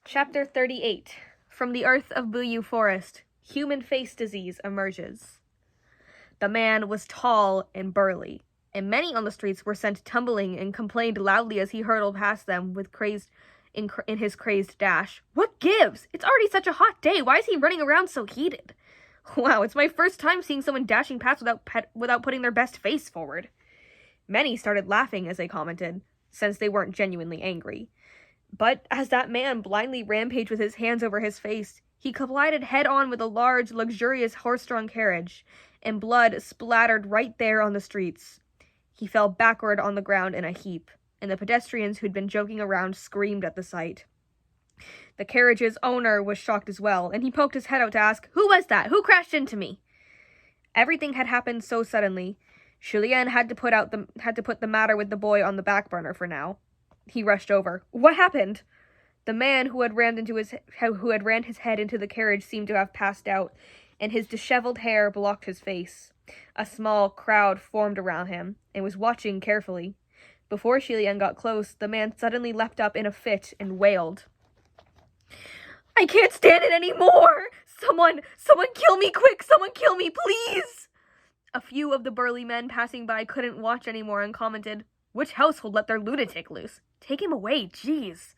Chapter 38. From the earth of Buyu Forest, human face disease emerges. The man was tall and burly, and many on the streets were sent tumbling and complained loudly as he hurtled past them with in his crazed dash. What gives? It's already such a hot day. Why is he running around so heated? Wow, it's my first time seeing someone dashing past without putting their best face forward. Many started laughing as they commented, since they weren't genuinely angry. But as that man blindly rampaged with his hands over his face, he collided head-on with a large, luxurious horse-drawn carriage, and blood splattered right there on the streets. He fell backward on the ground in a heap, and the pedestrians who'd been joking around screamed at the sight. The carriage's owner was shocked as well, and he poked his head out to ask, "Who was that? Who crashed into me?" Everything had happened so suddenly. Julien had to put the matter with the boy on the back burner for now. He rushed over. What happened? The man who had rammed his head into the carriage seemed to have passed out, and his disheveled hair blocked his face. A small crowd formed around him and was watching carefully. Before Julien got close, the man suddenly leapt up in a fit and wailed. "I can't stand it anymore! Someone kill me quick! Someone kill me, please!" A few of the burly men passing by couldn't watch anymore and commented, "Which household let their lunatic loose? Take him away, jeez."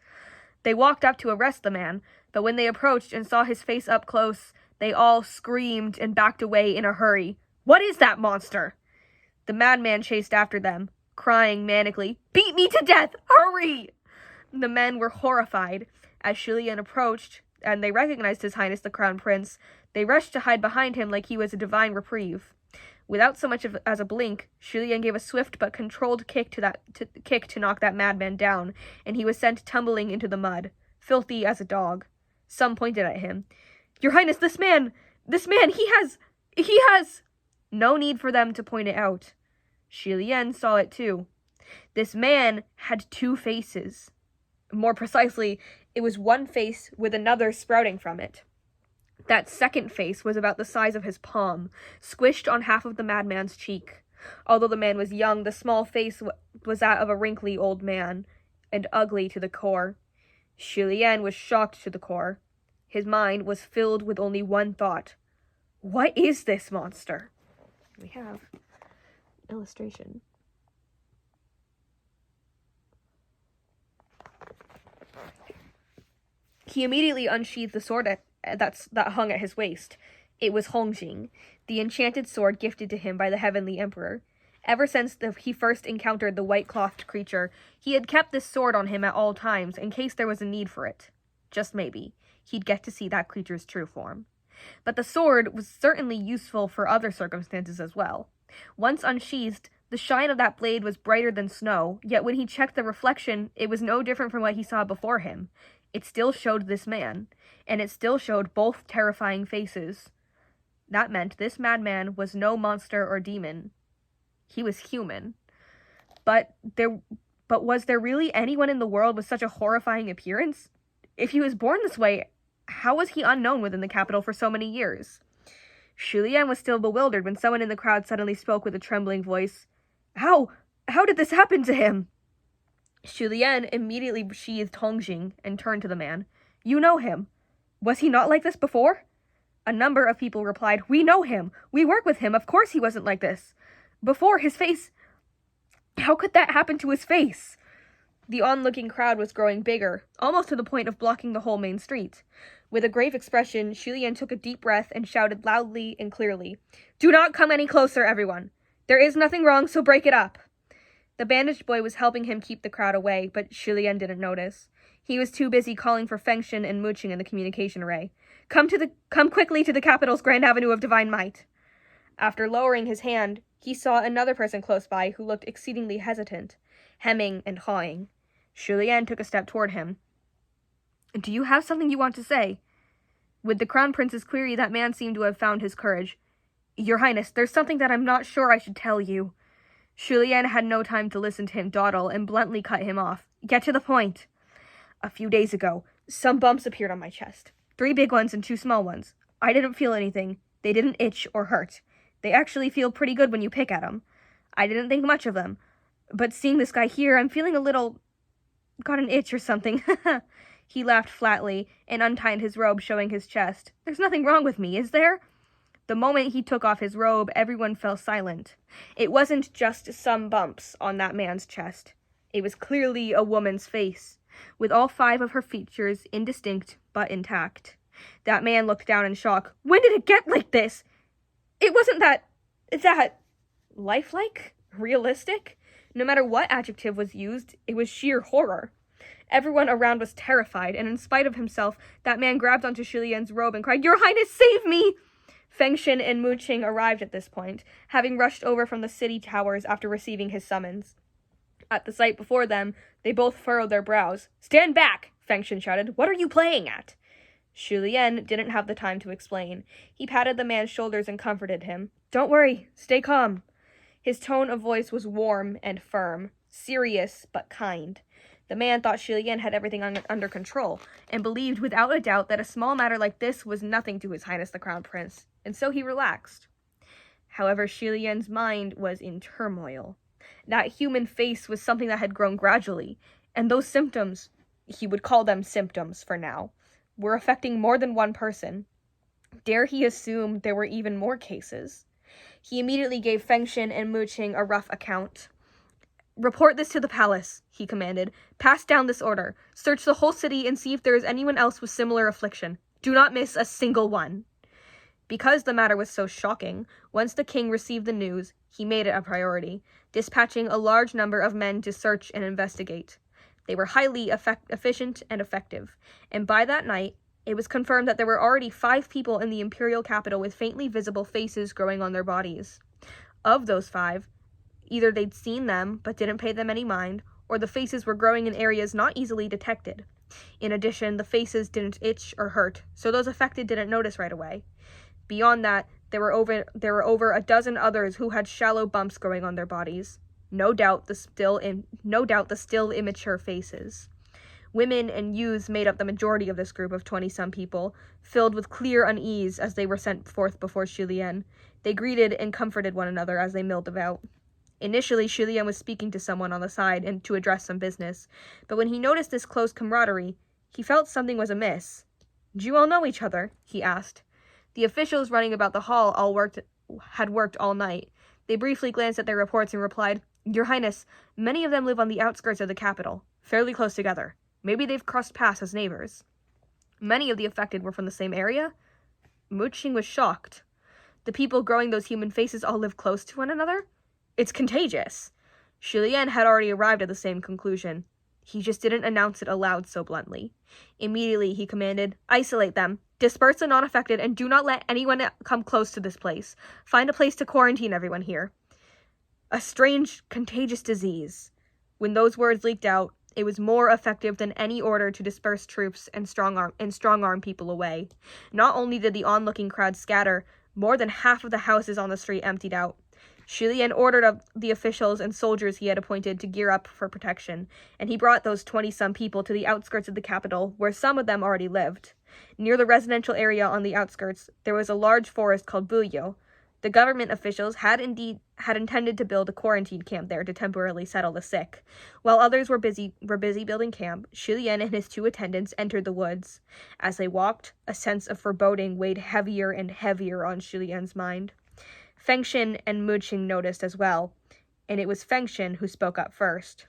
They walked up to arrest the man, but when they approached and saw his face up close, they all screamed and backed away in a hurry. "What is that monster?" The madman chased after them, crying manically, "Beat me to death! Hurry!" The men were horrified. As Julien approached, and they recognized His Highness the Crown Prince, they rushed to hide behind him like he was a divine reprieve. Without so much as a blink, Julien gave a swift but controlled kick to knock that madman down, and he was sent tumbling into the mud, filthy as a dog. Some pointed at him. "Your Highness, this man, he has... No need for them to point it out. Julien saw it too. This man had two faces. More precisely, it was one face with another sprouting from it. That second face was about the size of his palm, squished on half of the madman's cheek. Although the man was young, the small face was that of a wrinkly old man, and ugly to the core. Julien was shocked to the core. His mind was filled with only one thought. What is this monster? We have illustration. He immediately unsheathed the sword that hung at his waist. It was Hongjing, the enchanted sword gifted to him by the Heavenly Emperor. Ever since he first encountered the white-clothed creature, he had kept this sword on him at all times, in case there was a need for it. Just maybe, he'd get to see that creature's true form. But the sword was certainly useful for other circumstances as well. Once unsheathed, the shine of that blade was brighter than snow, yet when he checked the reflection, it was no different from what he saw before him. It still showed this man, and it still showed both terrifying faces. That meant this madman was no monster or demon. He was human. But was there really anyone in the world with such a horrifying appearance? If he was born this way, how was he unknown within the capital for so many years? Julien was still bewildered when someone in the crowd suddenly spoke with a trembling voice. How did this happen to him?" Julien immediately sheathed Hongjing and turned to the man. "You know him. Was he not like this before?" A number of people replied, "We know him. We work with him. Of course he wasn't like this. Before, his face... How could that happen to his face?" The onlooking crowd was growing bigger, almost to the point of blocking the whole main street. With a grave expression, Julien took a deep breath and shouted loudly and clearly, "Do not come any closer, everyone. There is nothing wrong, so break it up." The bandaged boy was helping him keep the crowd away, but Julien didn't notice. He was too busy calling for Fengshen and Muching in the communication array. Come quickly to the capital's Grand Avenue of Divine Might." After lowering his hand, he saw another person close by who looked exceedingly hesitant, hemming and hawing. Julien took a step toward him. "Do you have something you want to say?" With the Crown Prince's query, that man seemed to have found his courage. "Your Highness, there's something that I'm not sure I should tell you." Julien had no time to listen to him dawdle and bluntly cut him off. "Get to the point." "A few days ago, some bumps appeared on my chest. 3 big ones and 2 small ones. I didn't feel anything. They didn't itch or hurt. They actually feel pretty good when you pick at them. I didn't think much of them. But seeing this guy here, I'm feeling a little... got an itch or something." He laughed flatly and untied his robe, showing his chest. There's nothing wrong with me, is there? The moment he took off his robe, everyone fell silent. It wasn't just some bumps on that man's chest. It was clearly a woman's face, with all 5 of her features indistinct but intact. That man looked down in shock. When did it get like this? It wasn't that lifelike? Realistic? No matter what adjective was used, it was sheer horror. Everyone around was terrified, and in spite of himself, that man grabbed onto Shi Lian's robe and cried, Your Highness, save me! Fengshen and Mu Qing arrived at this point, having rushed over from the city towers after receiving his summons. At the sight before them, they both furrowed their brows. Stand back! Fengshen shouted. What are you playing at? Shi Lian didn't have the time to explain. He patted the man's shoulders and comforted him. Don't worry, stay calm. His tone of voice was warm and firm, serious but kind. The man thought Shi Lian had everything under control, and believed without a doubt that a small matter like this was nothing to His Highness the Crown Prince, and so he relaxed. However, Shi Lian's mind was in turmoil. That human face was something that had grown gradually, and those symptoms, he would call them symptoms for now, were affecting more than one person. Dare he assume there were even more cases? He immediately gave Fengshen and Mu Qing a rough account. Report this to the palace, he commanded. Pass down this order. Search the whole city and see if there is anyone else with similar affliction. Do not miss a single one. Because the matter was so shocking, once the king received the news, he made it a priority, dispatching a large number of men to search and investigate. They were highly efficient and effective, and by that night, it was confirmed that there were already 5 people in the imperial capital with faintly visible faces growing on their bodies. Of those 5, either they'd seen them but didn't pay them any mind, or the faces were growing in areas not easily detected. In addition, the faces didn't itch or hurt, so those affected didn't notice right away. Beyond that, there were over a dozen others who had shallow bumps growing on their bodies. No doubt the still immature faces. Women and youths made up the majority of this group of 20-some people, filled with clear unease as they were sent forth before Shi Lian. They greeted and comforted one another as they milled about. Initially, Shi Lian was speaking to someone on the side and to address some business, but when he noticed this close camaraderie, he felt something was amiss. Do you all know each other? He asked. The officials running about the hall had worked all night. They briefly glanced at their reports and replied, Your Highness, many of them live on the outskirts of the capital, fairly close together. Maybe they've crossed paths as neighbors. Many of the affected were from the same area? Mu Qing was shocked. The people growing those human faces all live close to one another? It's contagious. Shi Lian had already arrived at the same conclusion. He just didn't announce it aloud so bluntly. Immediately, he commanded, Isolate them. Disperse the non-affected and do not let anyone come close to this place. Find a place to quarantine everyone here. A strange, contagious disease. When those words leaked out, it was more effective than any order to disperse troops and strong-arm people away. Not only did the onlooking crowd scatter, more than half of the houses on the street emptied out. Shi Lian ordered of the officials and soldiers he had appointed to gear up for protection, and he brought those 20-some people to the outskirts of the capital, where some of them already lived. Near the residential area on the outskirts, there was a large forest called Buyo. The government officials had intended to build a quarantine camp there to temporarily settle the sick. While others were busy building camp, Shi Lian and his 2 attendants entered the woods. As they walked, a sense of foreboding weighed heavier and heavier on Shi Lian's mind. Fengshen and Mu Qing noticed as well, and it was Fengshen who spoke up first.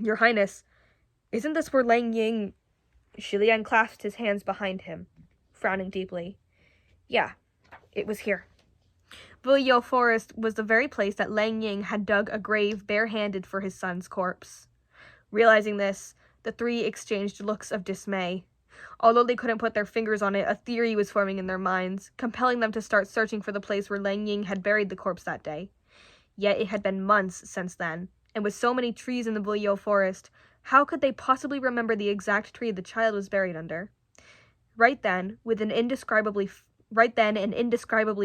Your Highness, isn't this where Lang Ying... Shi Lian clasped his hands behind him, frowning deeply. Yeah, it was here. Buyo Forest was the very place that Lang Ying had dug a grave barehanded for his son's corpse. Realizing this, the 3 exchanged looks of dismay. Although they couldn't put their fingers on it, a theory was forming in their minds, compelling them to start searching for the place where Lang Ying had buried the corpse that day. Yet it had been months since then, and with so many trees in the Buyo Forest, how could they possibly remember the exact tree the child was buried under? Right then, an indescribably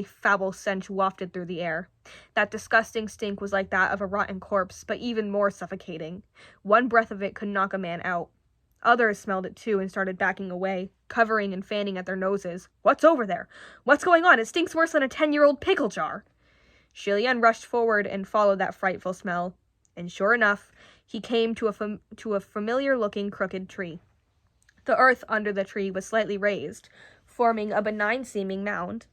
foul stench wafted through the air. That disgusting stink was like that of a rotten corpse, but even more suffocating. One breath of it could knock a man out. Others smelled it too and started backing away, covering and fanning at their noses. What's over there? What's going on? It stinks worse than a 10-year-old pickle jar. Shi Lian rushed forward and followed that frightful smell. And sure enough, he came to a familiar-looking crooked tree. The earth under the tree was slightly raised, forming a benign-seeming mound.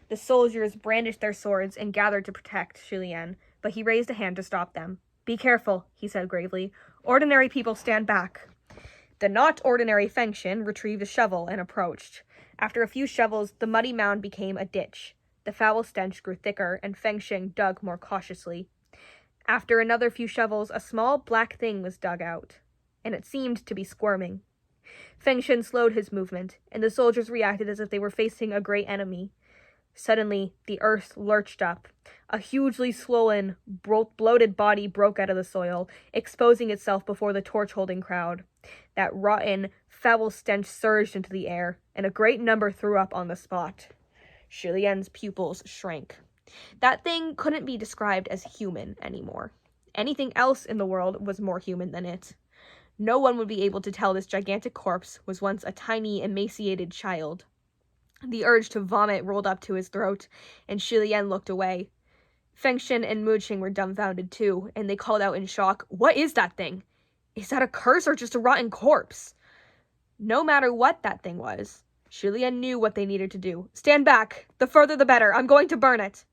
The soldiers brandished their swords and gathered to protect Shilian, but he raised a hand to stop them. "Be careful," he said gravely. "Ordinary people stand back." The not ordinary Fengshin retrieved a shovel and approached. After a few shovels, the muddy mound became a ditch. The foul stench grew thicker, and Fengshin dug more cautiously. After another few shovels, a small black thing was dug out, and it seemed to be squirming. Fengshin slowed his movement, and the soldiers reacted as if they were facing a great enemy. Suddenly, the earth lurched up. A hugely swollen, bloated body broke out of the soil, exposing itself before the torch-holding crowd. That rotten, foul stench surged into the air, and a great number threw up on the spot. Shilian's pupils shrank. That thing couldn't be described as human anymore. Anything else in the world was more human than it. No one would be able to tell this gigantic corpse was once a tiny, emaciated child. The urge to vomit rolled up to his throat, and Shilian looked away. Fengshin and Muqing were dumbfounded too, and they called out in shock, "What is that thing? Is that a curse or just a rotten corpse?" No matter what that thing was, Shilian knew what they needed to do. "Stand back! The further the better! I'm going to burn it!"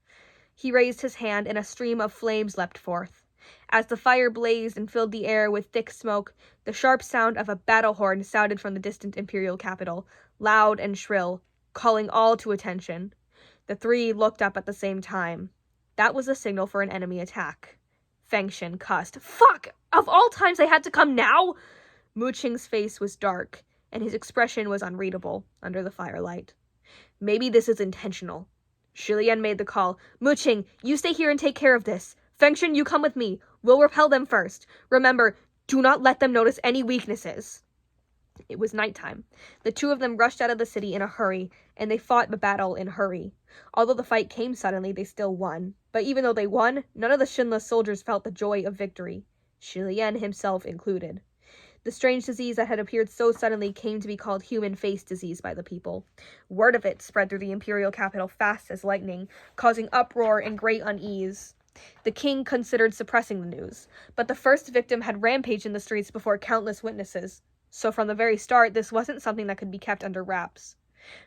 He raised his hand, and a stream of flames leapt forth. As the fire blazed and filled the air with thick smoke, the sharp sound of a battle horn sounded from the distant imperial capital, loud and shrill, calling all to attention. The three looked up at the same time. That was a signal for an enemy attack. Fengshin cussed. "Fuck! Of all times they had to come now?" Muqing's face was dark, and his expression was unreadable under the firelight. "Maybe this is intentional." Shilian made the call. "Muqing, you stay here and take care of this. Fengshin, you come with me. We'll repel them first. Remember, do not let them notice any weaknesses." It was nighttime. The two of them rushed out of the city in a hurry, and they fought the battle in hurry. Although the fight came suddenly, they still won. But even though they won, none of the Shinla soldiers felt the joy of victory, Shilian himself included. The strange disease that had appeared so suddenly came to be called human face disease by the people. Word of it spread through the imperial capital fast as lightning, causing uproar and great unease. The king considered suppressing the news, but the first victim had rampaged in the streets before countless witnesses. So from the very start, this wasn't something that could be kept under wraps.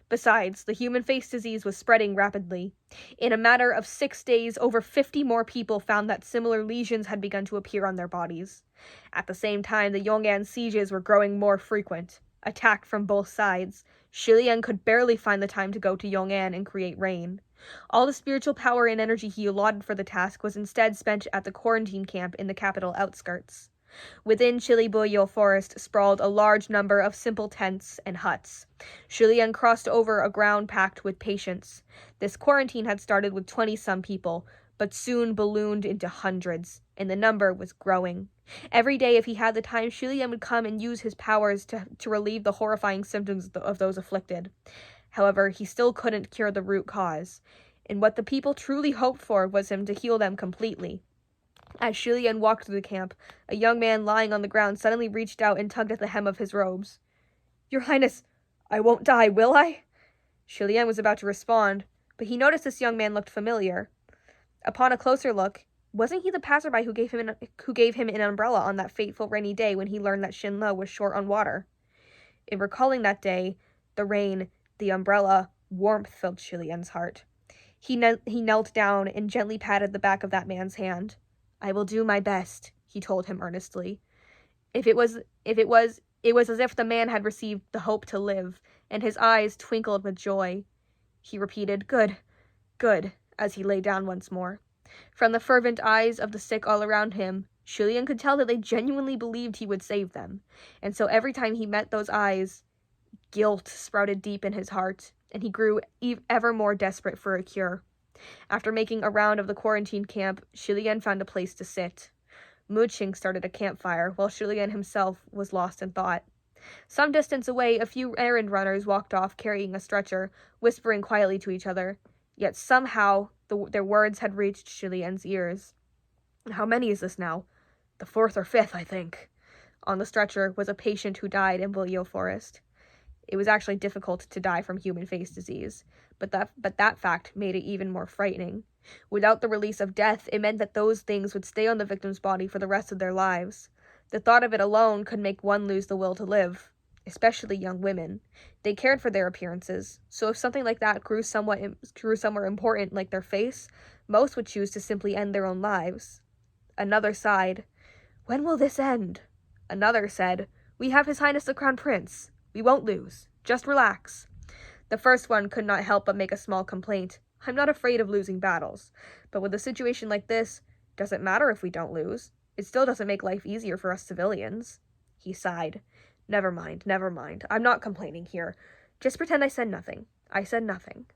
Besides, the human face disease was spreading rapidly. In a matter of 6 days, over 50 more people found that similar lesions had begun to appear on their bodies. At the same time, the Yong'an sieges were growing more frequent. Attacked from both sides, Shilian could barely find the time to go to Yong'an and create rain. All the spiritual power and energy he allotted for the task was instead spent at the quarantine camp in the capital outskirts. Within Chilibuyo Forest sprawled a large number of simple tents and huts. Shilian crossed over a ground packed with patients. This quarantine had started with 20-some people, but soon ballooned into hundreds, and the number was growing. Every day, if he had the time, Shilian would come and use his powers to relieve the horrifying symptoms of those afflicted. However, he still couldn't cure the root cause, and what the people truly hoped for was him to heal them completely. As Shilian walked through the camp, a young man lying on the ground suddenly reached out and tugged at the hem of his robes. "Your Highness, I won't die, will I?" Shilian was about to respond, but he noticed this young man looked familiar. Upon a closer look, wasn't he the passerby who gave him an umbrella on that fateful rainy day when he learned that Shinla was short on water? In recalling that day, the rain, the umbrella, warmth filled Shilian's heart. He knelt down and gently patted the back of that man's hand. "I will do my best," he told him earnestly. It was as if the man had received the hope to live, and his eyes twinkled with joy. He repeated, "Good, good," as he lay down once more. From the fervent eyes of the sick all around him, Shilian could tell that they genuinely believed he would save them, and so every time he met those eyes, guilt sprouted deep in his heart, and he grew ever more desperate for a cure. After making a round of the quarantine camp, Shilian found a place to sit. Muqing started a campfire, while Shilian himself was lost in thought. Some distance away, a few errand runners walked off carrying a stretcher, whispering quietly to each other. Yet somehow their words had reached Shilian's ears. "How many is this now? The 4th or 5th, I think." On the stretcher was a patient who died in Buyo Forest. It was actually difficult to die from human face disease, but that fact made it even more frightening. Without the release of death, it meant that those things would stay on the victim's body for the rest of their lives. The thought of it alone could make one lose the will to live. especially young women. They cared for their appearances, so if something like that grew somewhere important like their face, most would choose to simply end their own lives. Another sighed. When will this end? Another said, We have His Highness the Crown Prince. We won't lose. Just relax. The first one could not help but make a small complaint. I'm not afraid of losing battles, but with a situation like this, doesn't matter if we don't lose. It still doesn't make life easier for us civilians. He sighed. Never mind. I'm not complaining here. Just pretend I said nothing. I said nothing.